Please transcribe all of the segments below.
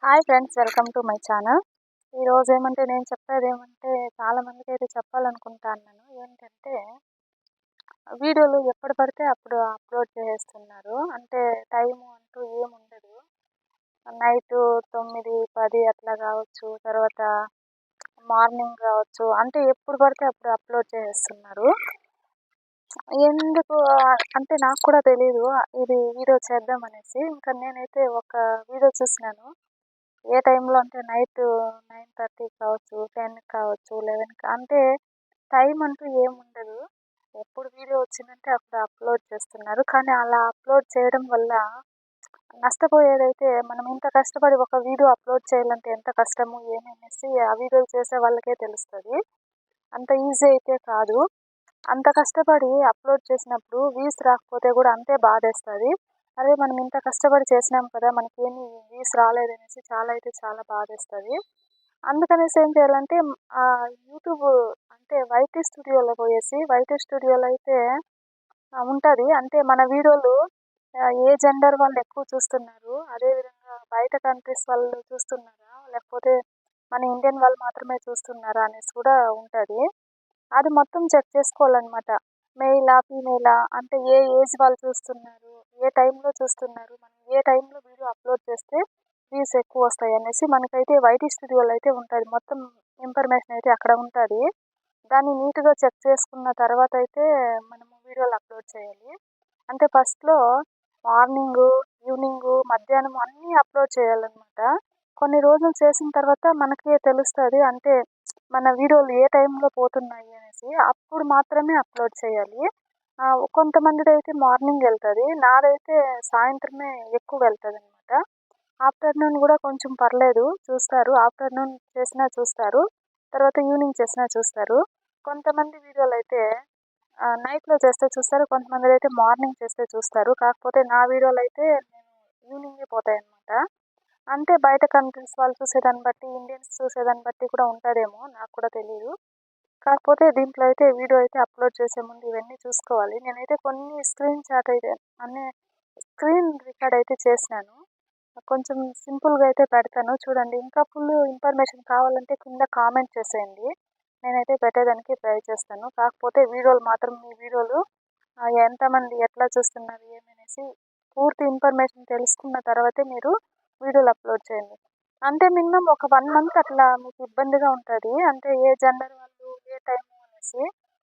Hi friends, welcome to my channel. ఈరోజు నేను చెప్పేది చాలా మందికి అయితే చెప్పాలనుకుంటాను. ఏంటంటే వీడియోలు ఎప్పుడు పడితే అప్పుడు అప్లోడ్ చేసేస్తున్నారు. అంటే టైము అంటూ ఏముండదు. నైటు 9, 10 అట్లా కావచ్చు, తర్వాత మార్నింగ్ కావచ్చు, అంటే ఎప్పుడు పడితే అప్పుడు అప్లోడ్ చేసేస్తున్నారు. ఎందుకు అంటే నాకు కూడా తెలీదు ఇది వీడియో చేద్దామనేసి. ఇంకా నేనైతే ఒక వీడియో చూసినాను. ఏ టైంలో అంటే నైట్ 9:30 కావచ్చు, 10 కావచ్చు, 11 అంటే టైం అంటూ ఏముండదు. ఎప్పుడు వీడియో వచ్చిందంటే అప్పుడు అప్లోడ్ చేస్తున్నారు. కానీ అలా అప్లోడ్ చేయడం వల్ల నష్టపోయేదైతే, మనం ఇంత కష్టపడి ఒక వీడియో అప్లోడ్ చేయాలంటే ఎంత కష్టము ఏమనేసి ఆ వీడియోలు చేసే వాళ్ళకే తెలుస్తుంది. అంత ఈజీ అయితే కాదు. అంత కష్టపడి అప్లోడ్ చేసినప్పుడు వ్యూస్ రాకపోతే కూడా అంతే బాధేస్తుంది. అదే మనం ఇంత కష్టపడి చేసినాం కదా, మనకేమి వ్యూస్ రాలేదనేసి చాలా బాధేస్తుంది. అందుకనేసి ఏం చేయాలంటే యూట్యూబ్ అంటే వైటీ స్టూడియోలో పోయేసి, వైటీ స్టూడియోలో అయితే ఉంటుంది. అంటే మన వీడియోలు ఏ జెండర్ వాళ్ళు ఎక్కువ చూస్తున్నారు, అదేవిధంగా బయట కంట్రీస్ వాళ్ళు చూస్తున్నారా, లేకపోతే మన ఇండియన్ వాళ్ళు మాత్రమే చూస్తున్నారా అనేసి కూడా ఉంటుంది. అది మొత్తం చెక్ చేసుకోవాలన్నమాట. మెయిలా, ఫీమేలా, అంటే ఏ ఏజ్ వాళ్ళు చూస్తున్నారు, ఏ టైంలో చూస్తున్నారు, మనం ఏ టైంలో వీడియో అప్లోడ్ చేస్తే వ్యూస్ ఎక్కువ వస్తాయి అనేసి మనకైతే వైటీ స్టూడియోలో అయితే ఉంటుంది. మొత్తం ఇన్ఫర్మేషన్ అయితే అక్కడ ఉంటుంది. దాన్ని నీట్గా చెక్ చేసుకున్న తర్వాత అయితే మనము వీడియోలు అప్లోడ్ చేయాలి. అంటే ఫస్ట్లో మార్నింగు, ఈవినింగు, మధ్యాహ్నం అన్నీ అప్లోడ్ చేయాలన్నమాట. కొన్ని రోజులు చేసిన తర్వాత మనకే తెలుస్తుంది. అంటే మన వీడియోలు ఏ టైంలో పోతున్నాయి అనేసి. అప్పుడు మాత్రమే అప్లోడ్ చేయాలి. కొంతమందిది అయితే మార్నింగ్ వెళ్తుంది. నాదైతే సాయంత్రమే ఎక్కువ వెళ్తుంది అనమాట. ఆఫ్టర్నూన్ కూడా కొంచెం పర్లేదు చూస్తారు. ఆఫ్టర్నూన్ చేసినా చూస్తారు, తర్వాత ఈవినింగ్ చేసినా చూస్తారు. కొంతమంది వీడియోలు అయితే నైట్లో చేస్తే చూస్తారు, కొంతమంది అయితే మార్నింగ్ చేస్తే చూస్తారు. కాకపోతే నా వీడియోలు అయితే నేను ఈవినింగే పోతాయి అనమాట. అంటే బయట కంట్రీస్ వాళ్ళు చూసేదాన్ని బట్టి, ఇండియన్స్ చూసేదాన్ని బట్టి కూడా ఉంటుందేమో, నాకు కూడా తెలియదు. కాకపోతే దీంట్లో అయితే వీడియో అయితే అప్లోడ్ చేసే ముందు ఇవన్నీ చూసుకోవాలి. నేనైతే కొన్ని స్క్రీన్ షాట్ అయితే అన్నీ స్క్రీన్ రికార్డ్ అయితే చేసినాను. కొంచెం సింపుల్గా అయితే పెడతాను చూడండి. ఇంకా ఫుల్ ఇన్ఫర్మేషన్ కావాలంటే కింద కామెంట్ చేసేయండి. నేనైతే పెట్టేదానికి ట్రై చేస్తాను. కాకపోతే వీడియోలు మాత్రం, మీ వీడియోలు ఎంతమంది ఎట్లా చూస్తున్నారు ఏమనేసి పూర్తి ఇన్ఫర్మేషన్ తెలుసుకున్న తర్వాతే మీరు వీడియోలు అప్లోడ్ చేయండి. అంటే మినిమం ఒక 1 మంత్ అట్లా మీకు ఇబ్బందిగా ఉంటుంది. అంటే ఏ జెండర్ వాళ్ళు, ఏ టైం అనేసి.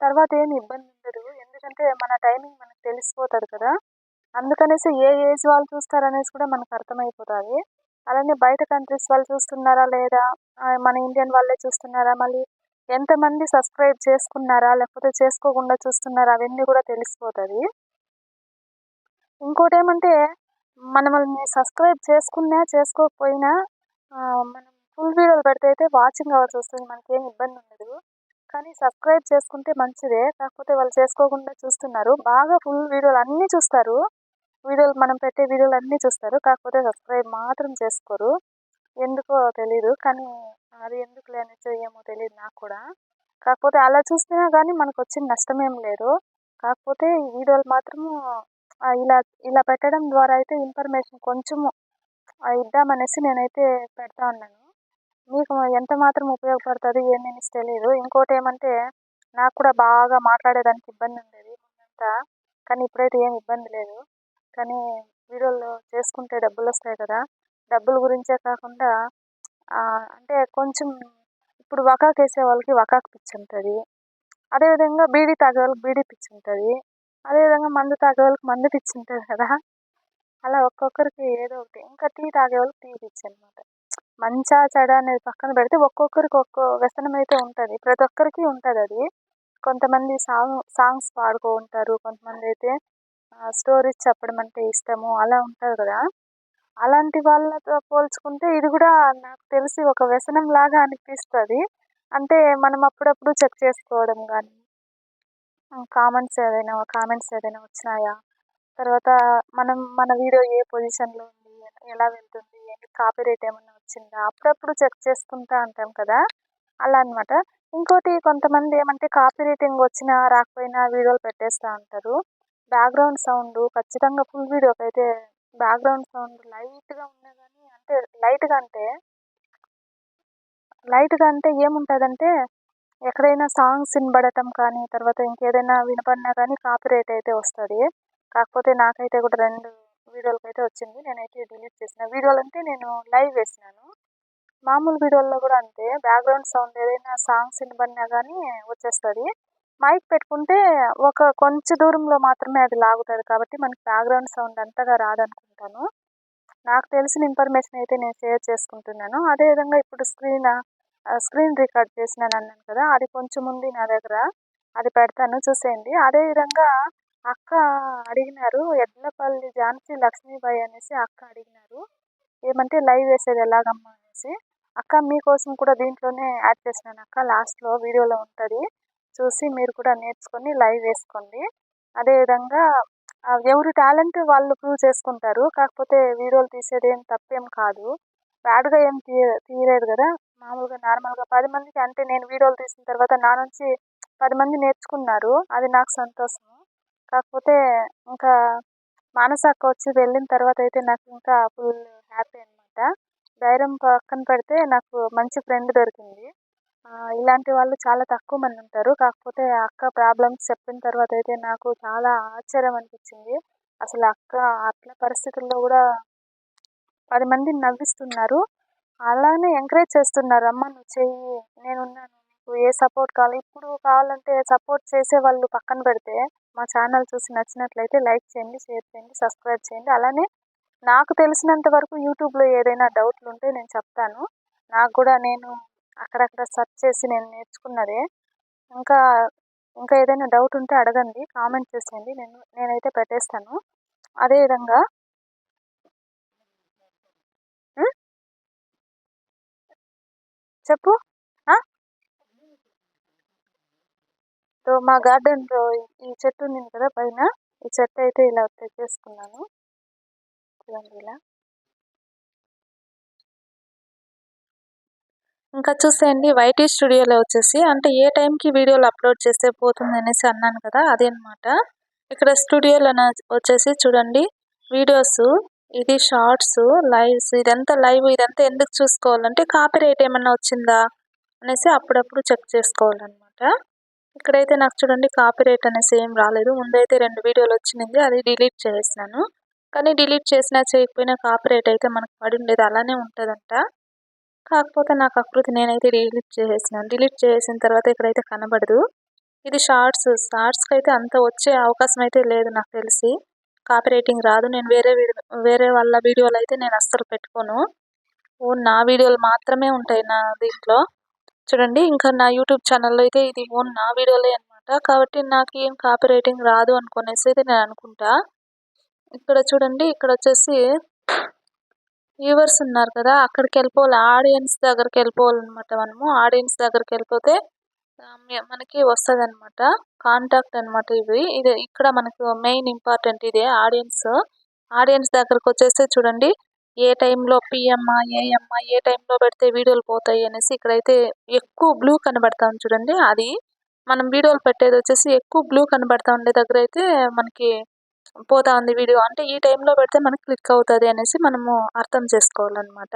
తర్వాత ఏమి ఇబ్బంది ఉండదు. ఎందుకంటే మన టైమింగ్ మనకు తెలిసిపోతుంది కదా. అందుకనేసి ఏ ఏజ్ వాళ్ళు చూస్తారనేసి కూడా మనకు అర్థమైపోతుంది. అలానే బయట కంట్రీస్ వాళ్ళు చూస్తున్నారా లేదా, మన ఇండియన్ వాళ్ళే చూస్తున్నారా, మళ్ళీ ఎంతమంది సబ్స్క్రైబ్ చేసుకున్నారా, లేకపోతే చేసుకోకుండా చూస్తున్నారా, అవన్నీ కూడా తెలిసిపోతుంది. ఇంకోటి ఏమంటే, మనల్ని సబ్స్క్రైబ్ చేసుకున్నా చేసుకోకపోయినా మనం ఫుల్ వీడియోలు పెడితే అయితే వాచింగ్ అవర్స్ వస్తుంది. మనకేం ఇబ్బంది ఉండదు. కానీ సబ్స్క్రైబ్ చేసుకుంటే మంచిదే. కాకపోతే వాళ్ళు చేసుకోకుండా చూస్తున్నారు. బాగా ఫుల్ వీడియోలు అన్నీ చూస్తారు. వీడియోలు మనం పెట్టే వీడియోలు అన్నీ చూస్తారు. కాకపోతే సబ్స్క్రైబ్ మాత్రం చేసుకోరు. ఎందుకో తెలీదు. కానీ అది ఎందుకులే అనేసి ఏమో తెలియదు నాకు కూడా. కాకపోతే అలా చూసినా కానీ మనకు వచ్చిన నష్టమేం లేదు. కాకపోతే ఈ వీడియోలు మాత్రము ఇలా ఇలా పెట్టడం ద్వారా అయితే ఇన్ఫర్మేషన్ కొంచెము ఇద్దామనేసి నేనైతే పెడతా ఉన్నాను. మీకు ఎంత మాత్రం ఉపయోగపడుతుంది ఏమనేసి తెలియదు. ఇంకోటి ఏమంటే, నాకు కూడా బాగా మాట్లాడేదానికి ఇబ్బంది ఉండేది ముందంతా. కానీ ఇప్పుడైతే ఏం ఇబ్బంది లేదు. కానీ వీడియోలు చేసుకుంటే డబ్బులు వస్తాయి కదా. డబ్బుల గురించే కాకుండా అంటే కొంచెం ఇప్పుడు వకాకు వేసే వాళ్ళకి వకాకు పిచ్చి ఉంటుంది. అదేవిధంగా బీడీ తాగే వాళ్ళకి బీడీ పిచ్చి ఉంటుంది. అదేవిధంగా మందు తాగే వాళ్ళకి మందు పిచ్చి ఉంటుంది కదా. అలా ఒక్కొక్కరికి ఏదో ఒకటి. ఇంకా టీ తాగే వాళ్ళకి టీ పిచ్చి అనమాట. మంచా చెడా అనేది పక్కన పెడితే ఒక్కొక్కరికి ఒక్కో వ్యసనం అయితే ఉంటుంది. ప్రతి ఒక్కరికి ఉంటుంది అది. కొంతమంది సాంగ్స్ పాడుతూ ఉంటారు. కొంతమంది అయితే స్టోరీస్ చెప్పడం అంటే ఇష్టము, అలా ఉంటారు కదా. అలాంటి వాళ్ళతో పోల్చుకుంటే ఇది కూడా నాకు తెలిసి ఒక వ్యసనం లాగా అనిపిస్తుంది. అంటే మనం అప్పుడప్పుడు చెక్ చేసుకోవడం కానీ, కామెంట్స్ ఏదైనా వచ్చినాయా, తర్వాత మన వీడియో ఏ పొజిషన్లో ఉంది, ఎలా వెళ్తుంది, కాపీరైట్ ఏమన్నా వచ్చిందా, అప్పుడప్పుడు చెక్ చేసుకుంటూ ఉంటాం కదా. అలా అనమాట. ఇంకోటి, కొంతమంది ఏమంటే కాపీ రేటింగ్ వచ్చినా రాకపోయినా వీడియోలు పెట్టేస్తూ ఉంటారు. బ్యాక్గ్రౌండ్ సౌండ్ ఖచ్చితంగా ఫుల్ వీడియోకి అయితే బ్యాక్గ్రౌండ్ సౌండ్ లైట్గా ఉన్నా కానీ, అంటే అంటే లైట్గా అంటే ఏముంటుందంటే ఎక్కడైనా సాంగ్స్ వినబడటం కానీ తర్వాత ఇంకేదైనా వినపడినా కానీ కాపీరైట్ అయితే వస్తుంది. కాకపోతే నాకైతే కూడా 2 వీడియోలకైతే వచ్చింది. నేనైతే డిలీట్ చేసిన. వీడియోలు అంటే నేను లైవ్ వేసినాను. మామూలు వీడియోల్లో కూడా అంతే బ్యాక్గ్రౌండ్ సౌండ్ ఏదైనా సాంగ్స్ వినబడినా కానీ వచ్చేస్తుంది. మైక్ పెట్టుకుంటే ఒక కొంచెం దూరంలో మాత్రమే అది లాగుతుంది కాబట్టి మనకి బ్యాక్గ్రౌండ్ సౌండ్ అంతగా రాదనుకుంటాను. నాకు తెలిసిన ఇన్ఫర్మేషన్ అయితే నేను షేర్ చేసుకుంటున్నాను. అదేవిధంగా ఇప్పుడు స్క్రీన్ రికార్డ్ చేసినాను అన్నాను కదా, అది కొంచెం ఉంది నా దగ్గర, అది పెడతాను చూసేయండి. అదేవిధంగా అక్క అడిగినారు, ఎడ్లపల్లి ఝాన్సీ లక్ష్మీబాయి అనేసి అక్క అడిగినారు, ఏమంటే లైవ్ వేసేది ఎలాగమ్మా అనేసి. అక్క మీకోసం కూడా దీంట్లోనే యాడ్ చేసినాను అక్క, లాస్ట్లో వీడియోలో ఉంటుంది, చూసి మీరు కూడా నేర్చుకొని లైవ్ వేసుకోండి. అదేవిధంగా ఎవరి టాలెంట్ వాళ్ళు ప్రూవ్ చేసుకుంటారు. కాకపోతే వీడియోలు తీసేది ఏం తప్పేం కాదు, బ్యాడ్గా ఏం తీయలేదు కదా. మామూలుగా నార్మల్గా 10 మందికి అంటే నేను వీడియోలు తీసిన తర్వాత నా నుంచి 10 మంది నేర్చుకున్నారు, అది నాకు సంతోషము. కాకపోతే ఇంకా మానస అక్క వచ్చి వెళ్ళిన తర్వాత అయితే నాకు ఇంకా ఫుల్ హ్యాపీ అనమాట. ధైర్యం పక్కన పెడితే నాకు మంచి ఫ్రెండ్ దొరికింది. ఇలాంటి వాళ్ళు చాలా తక్కువ మంది ఉంటారు. కాకపోతే అక్క ప్రాబ్లమ్స్ చెప్పిన తర్వాత అయితే నాకు చాలా ఆశ్చర్యం అనిపించింది. అసలు అక్క అట్లా పరిస్థితుల్లో కూడా 10 మందిని నవ్విస్తున్నారు, అలానే ఎంకరేజ్ చేస్తున్నారు. అమ్మ నువ్వు చెయ్యి, నేనున్నాను, నీకు ఏ సపోర్ట్ కావాలి. ఇప్పుడు కావాలంటే సపోర్ట్ చేసే వాళ్ళు పక్కన పెడితే మా ఛానల్ చూసి నచ్చినట్లయితే లైక్ చేయండి, షేర్ చేయండి, సబ్స్క్రైబ్ చేయండి. అలానే నాకు తెలిసినంత వరకు యూట్యూబ్లో ఏదైనా డౌట్లు ఉంటే నేను చెప్తాను. నాకు కూడా నేను అక్కడక్కడ సెర్చ్ చేసి నేను నేర్చుకున్నదే. ఇంకా ఇంకా ఏదైనా డౌట్ ఉంటే అడగండి, కామెంట్ చేసేయండి, నేనైతే పెట్టేస్తాను. అదేవిధంగా చెప్పు. సో మా గార్డెన్లో ఈ చెట్టు ఉంది కదా పైన, ఈ చెట్టు అయితే ఇలా తెచ్చేసుకున్నాను చూడండి ఇలా. ఇంకా చూసేయండి, వైటీ స్టూడియోలో వచ్చేసి అంటే ఏ టైంకి వీడియోలు అప్లోడ్ చేస్తే పోతుంది అనేసి అన్నాను కదా, అదేనమాట. ఇక్కడ స్టూడియోలో వచ్చేసి చూడండి వీడియోస్, ఇది షార్ట్స్, లైవ్స్, ఇదంతా లైవ్. ఇదంతా ఎందుకు చూసుకోవాలంటే కాపీరైట్ ఏమన్నా వచ్చిందా అనేసి అప్పుడప్పుడు చెక్ చేసుకోవాలన్నమాట. ఇక్కడైతే నాకు చూడండి కాపీరైట్ అనేసి ఏం రాలేదు. ముందైతే 2 వీడియోలు వచ్చింది, అది డిలీట్ చేసేసాను. కానీ డిలీట్ చేసినా చేయకపోయినా కాపీరైట్ అయితే మనకు పడి ఉండేది, అలానే ఉంటుందంట. కాకపోతే నాకు ఆకృతి నేనైతే డిలీట్ చేసేసినాను. డిలీట్ చేసిన తర్వాత ఇక్కడైతే కనబడదు. ఇది షార్ట్స్కి అయితే అంత వచ్చే అవకాశం అయితే లేదు నాకు తెలిసి, కాపీరైటింగ్ రాదు. నేను వేరే వాళ్ళ వీడియోలు అయితే నేను అస్సలు పెట్టుకోను, ఓన్ నా వీడియోలు మాత్రమే ఉంటాయి నా దీంట్లో. చూడండి ఇంకా నా యూట్యూబ్ ఛానల్లో అయితే ఇది ఓన్ నా వీడియోలే అనమాట. కాబట్టి నాకు ఏం కాపీరైటింగ్ రాదు అనుకునేసి అయితే నేను అనుకుంటా. ఇక్కడ చూడండి, ఇక్కడ వచ్చేసి వ్యూవర్స్ ఉన్నారు కదా, అక్కడికి వెళ్ళిపోవాలి, ఆడియన్స్ దగ్గరికి వెళ్ళిపోవాలన్నమాట. మనము ఆడియన్స్ దగ్గరికి వెళ్ళిపోతే మనకి వస్తుంది అనమాట, కాంటాక్ట్ అనమాట. ఇది ఇక్కడ మనకు మెయిన్ ఇంపార్టెంట్ ఇదే, ఆడియన్స్ దగ్గరకు వచ్చేస్తే చూడండి ఏ టైంలో పిఎమ్మా ఏఎమ్మా ఏ టైంలో పెడితే వీడియోలు పోతాయి అనేసి ఇక్కడైతే ఎక్కువ బ్లూ కనబడతాం చూడండి. అది మనం వీడియోలు పెట్టేది వచ్చేసి ఎక్కువ బ్లూ కనబడతా ఉండే దగ్గర అయితే మనకి పోతా ఉంది వీడియో, అంటే ఈ టైంలో పెడితే మనకి క్లిక్ అవుతుంది అనేసి మనము అర్థం చేసుకోవాలన్నమాట.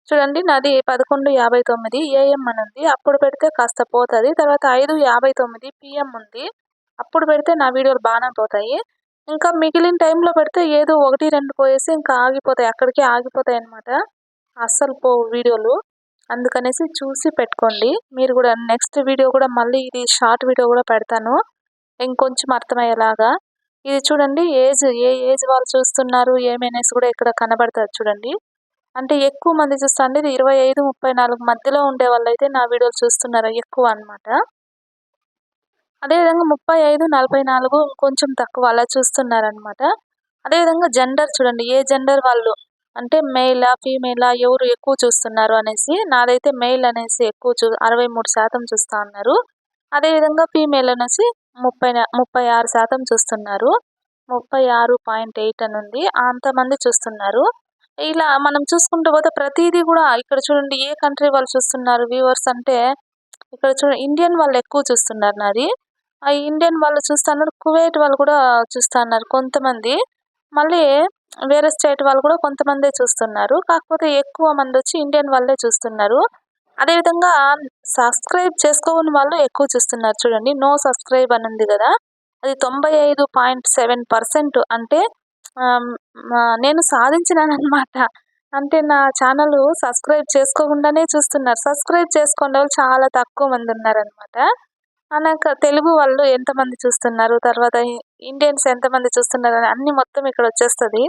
చూడండి నాది 11:59 AM అని ఉంది, అప్పుడు పెడితే కాస్త పోతుంది. తర్వాత 5:59 PM ఉంది, అప్పుడు పెడితే నా వీడియోలు బాగానే పోతాయి. ఇంకా మిగిలిన టైంలో పెడితే ఏదో 1, 2 పోయేసి ఇంకా ఆగిపోతాయి, అక్కడికే ఆగిపోతాయి అన్నమాట, అస్సలు పోవు వీడియోలు. అందుకనేసి చూసి పెట్టుకోండి మీరు కూడా. నెక్స్ట్ వీడియో కూడా మళ్ళీ ఇది షార్ట్ వీడియో కూడా పెడతాను ఇంకొంచెం అర్థమయ్యేలాగా. ఇది చూడండి ఏ ఏజ్ వాళ్ళు చూస్తున్నారు ఏమనేసి కూడా ఇక్కడ కనబడుతుంది చూడండి. అంటే ఎక్కువ మంది చూస్తా అంటే 25-34 మధ్యలో ఉండే వాళ్ళు అయితే నా వీడియోలు చూస్తున్నారు ఎక్కువ అనమాట. అదేవిధంగా 35-44 కొంచెం తక్కువ అలా చూస్తున్నారనమాట. అదేవిధంగా జెండర్ చూడండి, ఏ జెండర్ వాళ్ళు అంటే మెయిలా ఫీమేలా ఎవరు ఎక్కువ చూస్తున్నారు అనేసి. నాదైతే మెయిల్ అనేసి ఎక్కువ 63% చూస్తూ ఉన్నారు. అదేవిధంగా ఫీమేల్ అనేసి 36% చూస్తున్నారు, 36.8 అని ఉంది, అంతమంది చూస్తున్నారు. ఇలా మనం చూసుకుంటూ పోతే ప్రతిదీ కూడా ఇక్కడ చూడండి ఏ కంట్రీ వాళ్ళు చూస్తున్నారు వ్యూవర్స్ అంటే, ఇక్కడ చూడండి ఇండియన్ వాళ్ళు ఎక్కువ చూస్తున్నారు నాది. ఆ ఇండియన్ వాళ్ళు చూస్తున్నారు, కువైట్ వాళ్ళు కూడా చూస్తున్నారు కొంతమంది. మళ్ళీ వేరే స్టేట్ వాళ్ళు కూడా కొంతమందే చూస్తున్నారు. కాకపోతే ఎక్కువ మంది వచ్చి ఇండియన్ వాళ్ళే చూస్తున్నారు. అదేవిధంగా సబ్స్క్రైబ్ చేసుకోని వాళ్ళు ఎక్కువ చూస్తున్నారు చూడండి. నో సబ్స్క్రైబ్ అని ఉంది కదా! అది 95.7% అంటే నేను సాధించినాననమాట. అంటే నా ఛానల్ సబ్స్క్రైబ్ చేసుకోకుండానే చూస్తున్నారు. సబ్స్క్రైబ్ చేసుకునేవాళ్ళు చాలా తక్కువ మంది ఉన్నారనమాట. తెలుగు వాళ్ళు ఎంతమంది చూస్తున్నారు, తర్వాత ఇండియన్స్ ఎంతమంది చూస్తున్నారని అన్నీ మొత్తం ఇక్కడ వచ్చేస్తది.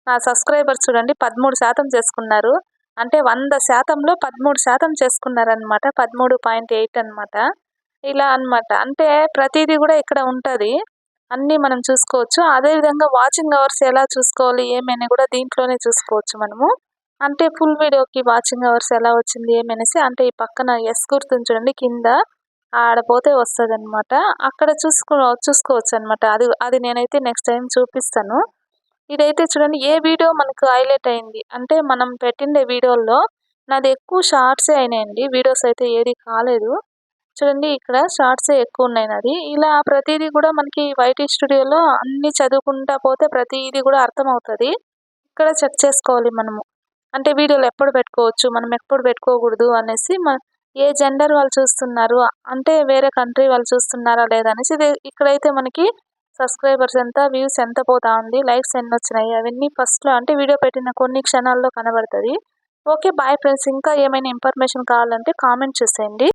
నా సబ్స్క్రైబర్స్ చూడండి 13% చేసుకున్నారు. అంటే 100%లో 13% చేసుకున్నారనమాట. 13.8 అనమాట. ఇలా అనమాట. అంటే ప్రతీదీ కూడా ఇక్కడ ఉంటది. అన్నీ మనం చూసుకోవచ్చు. అదేవిధంగా వాచింగ్ అవర్స్ ఎలా చూసుకోవాలి ఏమని కూడా దీంట్లోనే చూసుకోవచ్చు మనము. అంటే ఫుల్ వీడియోకి వాచింగ్ అవర్స్ ఎలా వచ్చింది ఏమనేసి అంటే ఈ పక్కన యెస్ గుర్తుంది చూడండి కింద ఆడ పోతే వస్తదనమాట. అక్కడ చూసుకోవచ్చనమాట. అది నేనైతే నెక్స్ట్ టైమ్ చూపిస్తాను. ఇదైతే చూడండి ఏ వీడియో మనకు హైలైట్ అయింది అంటే మనం పెట్టిండే వీడియోల్లో నాది ఎక్కువ షార్ట్సే అయినాయండి. వీడియోస్ అయితే ఏది కాలేదు. చూడండి ఇక్కడ షార్ట్సే ఎక్కువ ఉన్నాయి నాది. ఇలా ప్రతీదీ కూడా మనకి వైటీ స్టూడియోలో అన్నీ చదువుకుంటా పోతే ప్రతీదీ కూడా అర్థమవుతది. ఇక్కడ చెక్ చేసుకోవాలి మనము. అంటే వీడియోలు ఎప్పుడు పెట్టుకోవచ్చు, మనం ఎప్పుడు పెట్టుకోకూడదు అనేసి ఏ జెండర్ వాళ్ళు చూస్తున్నారు, అంటే వేరే కంట్రీ వాళ్ళు చూస్తున్నారా లేదా అనేసి ఇక్కడైతే మనకి సబ్స్క్రైబర్స్ ఎంత, వ్యూస్ ఎంత పోతా ఉంది, లైక్స్ ఎన్నొచ్చినాయి అవన్నీ ఫస్ట్‌లో అంటే వీడియో పెట్టిన కొన్ని క్షణాల్లో కనబడతది. ఓకే. Bye friends. ఇంకా ఏమైనా ఇన్ఫర్మేషన్ కావాలంటే కామెంట్ చేసేయండి.